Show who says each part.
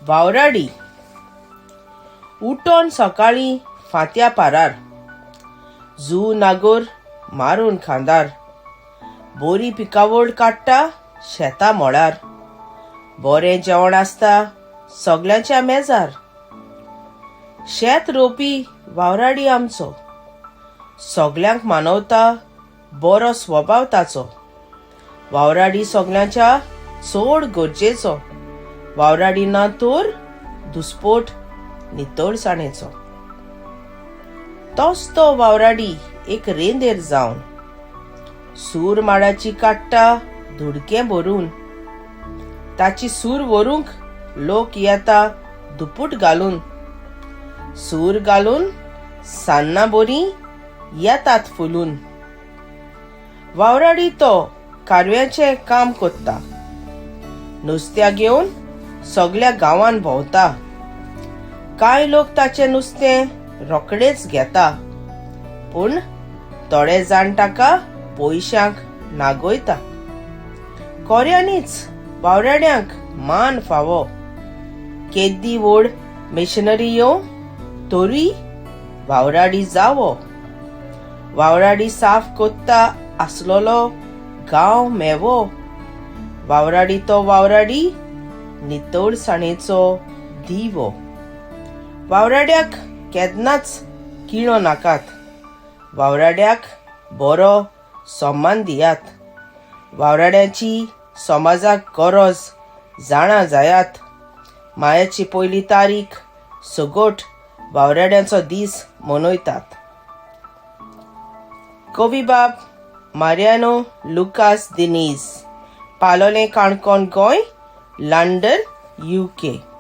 Speaker 1: वावराडी उठोन सकाळी फात्या पारार जू नागोर मारून खांदार बोरी पिकावळ काडटा शेता मळार बरें जेवण आसता सगळ्यांच्या मेजार शेत रोवपी वावराडी आमचो सगळ्यांक मानवता बरो स्वभाव ताचो वावराडी सगळ्यांच्या चड गरजेचो वावराडी ना तर दुस्पोट नितळसाणेचो तोच तो वावराडी एक रेंदेर जावन सूर माडाची काडटा धुडकें भरून ताची सूर व्हरूंक लोक येता दुपूट घालून सूर घालून सान्नां बरीं येतात फुलून वावराडी तो कारव्याचें काम कोत्ता नुस्त्या घेवन सगळ्या गांवांत भोंवता कांय लोक ताचें नुस्तें रोखडेंच घेता पूण थोडे जाण ताका पयशांक नागोयता कोऱ्यांनीच वावराड्यांक मान फावो केद्दी व्हड मिशनरी येवं तोरी वावराडी जावो वावराडी साफ कोत्ता आसलोलो गांव मेवो वावराडी तो वावराडी नितळसाणेचो दिवो वावराड्याक केन्नाच किळो नाकात वावराड्याक बरो सन्मान दियात वावराड्याची समाजाक गरज जाणा जायात मायाची पयली तारीख सगोट वावराड्यांचो दीस मनयतात कवी बाब मारियानो लुकास दिनीज पालोलें काणकोण गोंय लंडन UK